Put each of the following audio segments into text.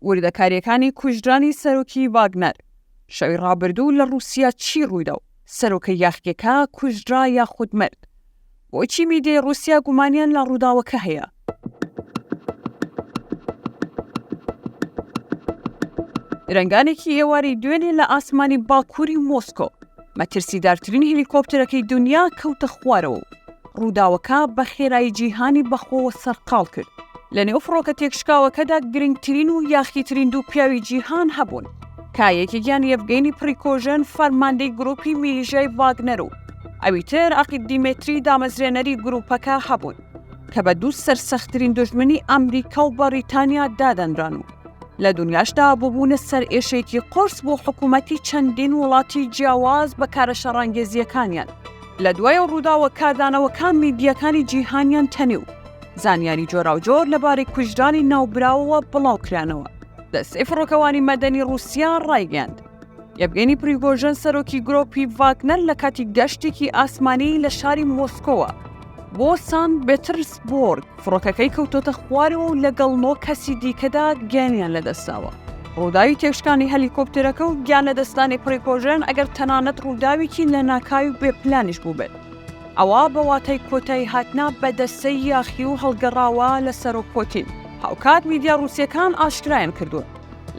وردەکاریەکانی کوژرانی سەرۆکی ڤاگنەر. شەوی ڕابردوو لە رووسیا چی ڕوویدا و سەرۆکە یاخیەکە کوژرا یاخود مرد؟ بۆچی میدیای رووسیا گومانیان لە ڕووداوەکە هەیە؟ درەنگانێکی ئێواری دوێنێ لە ئاسمانی باکووری مۆسکۆ مەترسیدارترین هێلیکۆپتەرەکەی دنیا کەوتە خوارەوە و ڕووداوەکە بە خێرایی جیهانی بەخۆوە سەرقاڵ کرد. لە نێو فڕۆکە تێکشکاوەکەدا گرنگترین و یاخیترین دوو پیاوی جیهان هەبوون. کایەکێکیان یەڤگێنی پریگۆژن فەرماندەی گروپی میلیژیای ڤاگنەر و ئەویتر ئاقیب دیمێتری دامەزرێنەری گروپەکە هەبوون کە بە دوو سەرسەختترین دژمنی ئەمریکا و بەریتانیا دادەنران و لە دنیاشدا ببوونە سەر ئێشێکی قرس بۆ حکوومەتی چەندین وڵاتی جیاواز بە کارەشە ڕانگێزیەکانیان. لە دوای ڕووداوە کاردانەوەکان میدیەکانی جیهانیان تەنێ و زانیاری جۆراوجۆر لەبارەی کوژرانی ناوبراوەوە بڵاوکرانەوە. دەستەی فڕۆکەوانی مەدەنی رووسیا ڕایگەاند یەڤگێنی پریگۆژن سەرۆکی گرۆپی ڤاگنەر لە کاتی گەشتێکی ئاسمانی لە شاری مۆسکۆوە بۆ سان پێترسبۆرگ فڕۆکەکەی کەوتۆتە خوارەوە و لەگەڵ 9 کەسی دیکەدا گیانیان لەدەستاوە. ڕووداوی تێکشکانی هەلیکۆپتەرەکە و گیان لەدەستانی پریگۆژن ئەگەر تەنانەت ڕووداوێکی لە ناکاوی بێپلانیش بوو بێت، ئەوە بە واتای کۆتایی هاتنا بەدەستەی یاخی و هەڵگەڕاوە لە سەرۆک پۆتین. هاوکات میدیا رووسیەکان ئاشکرایان کردووە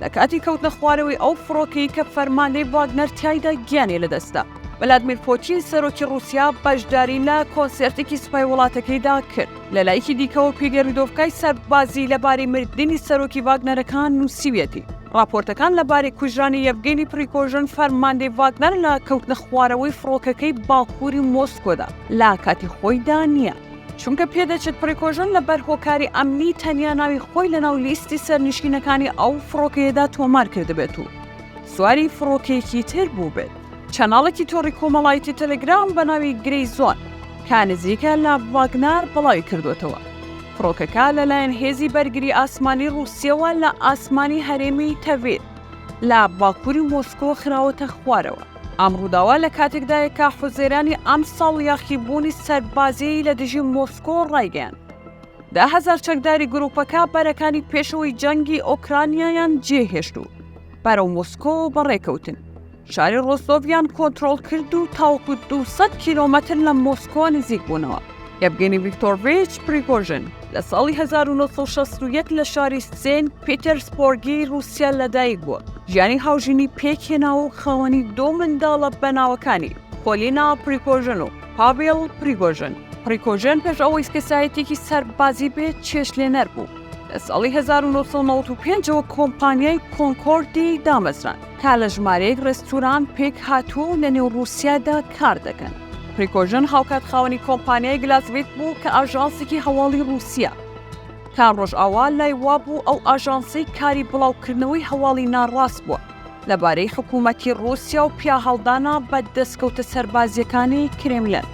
لە کاتی کەوتنە خوارەوەی ئەو فڕۆکەی کە فەرماندەی ڤاگنەر تیایدا گیانێ لەدەستا. ڤلادیمیر پۆتین سەرۆکی رووسیا بەشداری لە کۆنسێرتێکی سوپای وڵاتەکەیدا کرد. لە لایەکی دیکەوە پیگەڕیدۆڤکای سەربازی لەبارەی مردنی سەرۆکی ڤاگنەرەکان نووسیوێتی. راپۆرتەکان لەبارەی کوژرانی یەڤگێنی پریگۆژن فەرماندەی ڤاگنەر لە کەوتنە خوارەوەی فڕۆکەکەی باکووری مۆسکۆدا لە کاتی خۆیدا نییە، چونکە پێدەچێت پریگۆژن لە بەر هۆکاری ئەمنی تەنیا ناوی خۆی لە ناو لیستی سەرنشینەکانی ئەو فڕۆکەیەدا تۆمار کردبێت و سواری فڕۆکەیەکی تر بوو بێت. چەناڵێکی تۆڕی کۆمەڵایەتی تەلەگرام بە ناوی گرەی زۆن کە نزیکە لە ڤاگنەر بەڵاوی کردوێتەوە. فڕۆکەکە لەلایەن هێزی بەرگری ئاسمانی رووسیەوە لە ئاسمانی هەرێمی تەڤیر لە باکووری مۆسکۆ خراوەتە خوارەوە. ئەم ڕووداوە لە کاتێکدایە کە حوزێرانی ئەم ساڵ یاخیبوونی سەربازیی لە دژی مۆسکۆ ڕایگەیاند. 10,000 چەکداری گروپەکە بەرەکانی پێشەوەی جەنگی ئۆکرانیایان جێهێشت و بەرەو مۆسکۆ بەڕێکەوتن. شاری ڕۆستۆڤیان کۆنتڕۆڵ کرد و تاوەکو 200 کیلۆمەتر لە مۆسکۆ نزیک بوونەوە. یەڤگێنی ڤیکتۆڤیچ پریگۆژن لە ساڵی 1961 لە شاری سێنت پێترسبۆرگی رووسیا لەدایک بووە. ژیانی هاوژینی پێکهێناوە و خاوەنی 2 منداڵە بەناوەکانی پۆلینا پریگۆژن و پاڤێڵ پریگۆژن. پریگۆژن پێش ئەوەی کەسایەتێکی سەربازی بێت چێشتلێنەر بوو. لە ساڵی 1995ەوە کۆمپانیای کۆنکۆردی دامەزران کا لە ژمارەیەک ڕێستوران پێک هاتووە و لە نێو رووسیادا کار دەکەن. پریگۆژن هاوکات خاوەنی کۆمپانیای گلاسڤێت بوو کە ئاژانسێکی هەواڵی رووسیا. کام ڕۆژ ئاوا لای وابوو ئەو ئاژانسەی کاری بڵاوکردنەوەی هەواڵی ناڕاست بووە لەبارەی حکوومەتی رووسیا و پیا هەڵدانا بە دەستکەوتە سەربازیەکانی کرێملین.